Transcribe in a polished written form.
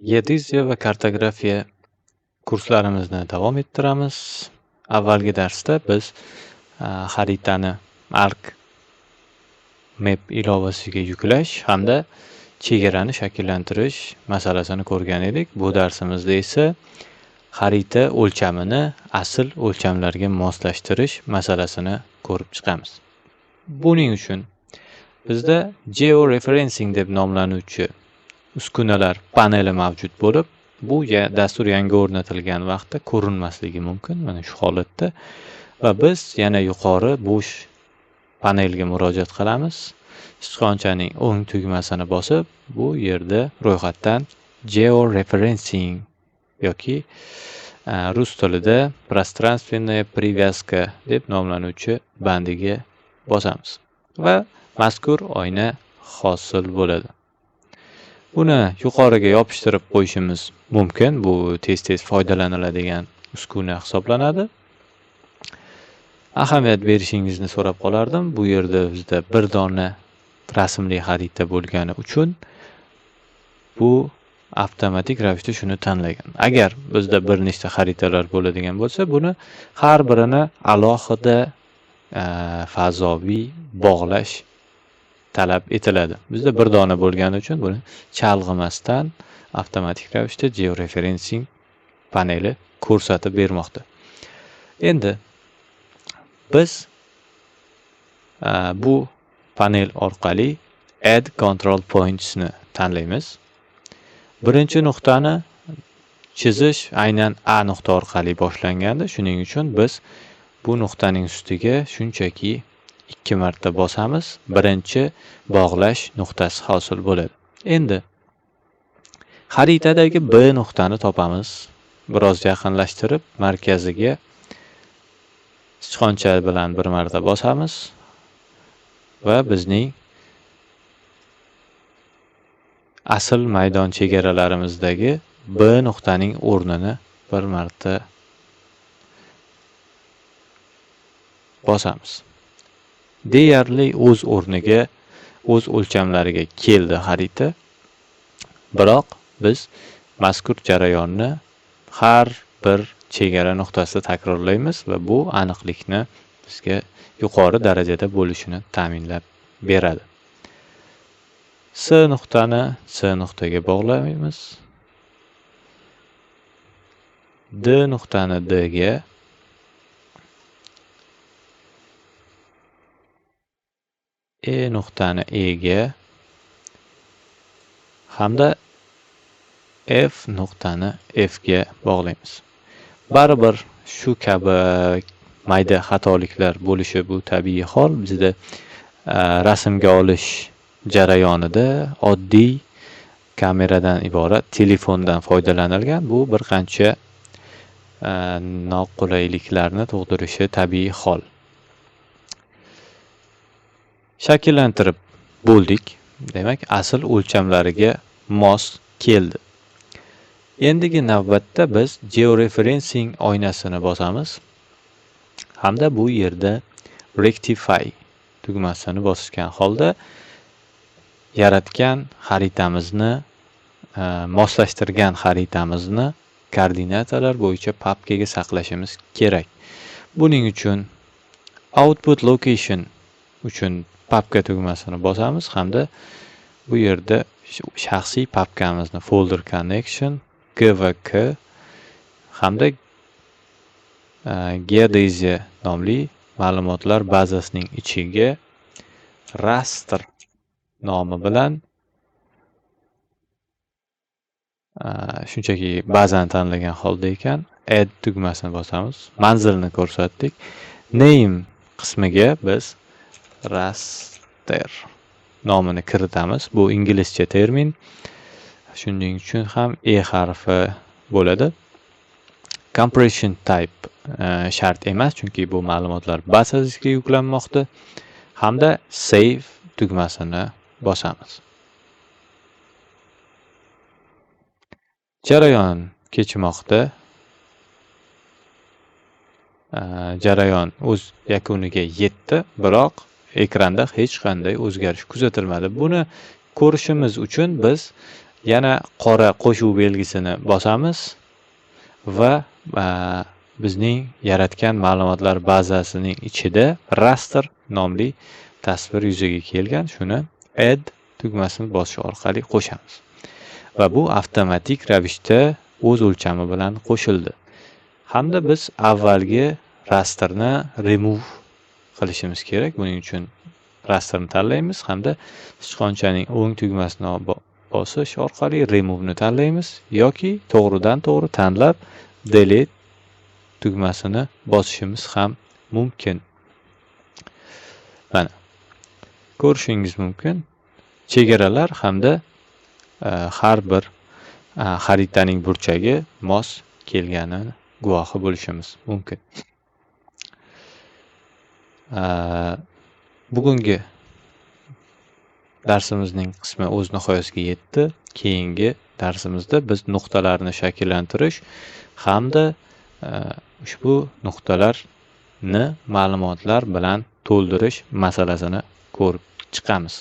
Geodeziya va kartografiya kurslarimizni davom ettiramiz. Avvalgi darsda biz xaritani ArcMap ilovasiga yuklash hamda chegarani shakllantirish masalasini ko'rgan edik. Bu darsimizda esa xarita o'lchamini asl o'lchamlarga moslashtirish masalasini ko'rib chiqamiz. Buning uchun bizda georeferencing deb nomlanuvchi uskunalar paneli mavjud bo'lib, bu dastur yangi o'rnatilgan vaqtda ko'rinmasligi mumkin, mana shu holatda. Va biz yana yuqori bo'sh panelga murojaat qilamiz. Sichqonchaning o'ng tugmasini bosib, bu yerda ro'yxatdan georeferencing yoki rus tilida пространственная привязка deb nomlanuvchi bandiga bosamiz va mazkur oyna hosil bo'ladi. Buni yuqoriga yopishtirib qo'yishimiz mumkin. Bu tez-tez foydalaniladigan uskuna hisoblanadi. Ahamiyat berishingizni so'rab qolardim. Bu yerda bizda bir dona rasmli xarita bo'lgani uchun bu avtomatik ravishda shuni tanlagan. Agar bizda bir nechta xaritalar bo'ladigan bo'lsa, buni har birini alohida fazoviy bog'lash talab etiladi. Bizda bir dona bo'lgani uchun buni chalg'imasdan avtomatik ravishda georeferencing paneli ko'rsatib bermoqda. Endi biz bu panel orqali add control points ni tanlaymiz. Birinchi nuqtani chizish aynan A nuqta orqali boshlangandi. Shuning uchun biz bu nuqtaning ustiga shunchaki 2 marta bosamiz. Birinchi bog'lash nuqtasi hosil bo'ladi. Endi xaritadagi B nuqtani topamiz. Biroz yaqinlashtirib markaziga sichqoncha bilan bir marta bosamiz va bizning asl maydon chegaralarimizdagi B nuqtaning o'rnini bir marta bosamiz. Deyarli o'z o'rniga, o'z o'lchamlariga keldi xarita. Biroq biz mazkur jarayonni har bir chegara nuqtasida takrorlaymiz va bu aniqlikni bizga yuqori darajada bo'lishini ta'minlab beradi. C nuqtani C nuqtaga bog'laymiz. D nuqtani D ga, E nuqtani E ga hamda F nuqtani F ga bog'laymiz. Baribir shu kabi mayda xatoliklar bo'lishi bu tabiiy hol. Bizda rasmga olish jarayonida oddiy kameradan iborat telefondan foydalanilgan. Bu bir qancha noqulayliklarni tug'dirishi tabiiy hol. Shakllantirib bo'ldik. Demak, asl o'lchamlariga mos keldi. Endigi navbatda biz georeferencing oynasini bosamiz hamda bu yerda rectify tugmasini bosgan holda yaratgan xaritamizni, moslashtirgan xaritamizni koordinatalar bo'yicha papkaga saqlashimiz kerak. Buning uchun output location uchun papka tugmasini bosamiz hamda bu yerda shaxsiy papkamizni folder connection GVK hamda geodeziya nomli ma'lumotlar bazasining ichiga raster nomi bilan shunchaki bazani tanlagan holda ekan add tugmasini bosamiz. Manzilni ko'rsatdik. Name qismiga biz raster nomini kiritamiz. Bu inglizcha termin. Shuning uchun ham E harfi bo'ladi. Compression type shart emas, chunki bu ma'lumotlar bazasiga yuklanmoqda. Hamda save tugmasini bosamiz. Jarayon kechmoqda. Jarayon o'z yakuniga yetdi, biroq ekranda hech qanday o'zgarish kuzatilmadi. Buni ko'rishimiz uchun biz Yana qora qo'shuv belgisini bosamiz va bizning yaratgan ma'lumotlar bazasining ichida raster nomli tasvir yuzaga kelgan. Shuni add tugmasini bosish orqali qo'shamiz. Va bu avtomatik ravishda o'z o'lchami bilan qo'shildi. Hamda biz avvalgi rasterni remove qilishimiz kerak. Buning uchun rasterni tanlaymiz hamda sichqonchaning o'ng tugmasini bosish orqali remove ni tanlaymiz yoki to'g'ridan to'g'ri tanlab delete tugmasini bosishimiz ham mumkin. Mana ko'rishingiz mumkin. Chegaralar hamda har bir xaritaning burchagi mos kelganini guvohi bo'lishimiz mumkin. Bugungi darsimizning qismi o'z nihoyasiga yetdi. Keyingi darsimizda biz nuqtalarni shakllantirish hamda ushbu nuqtalarni ma'lumotlar bilan to'ldirish masalasini ko'rib chiqamiz.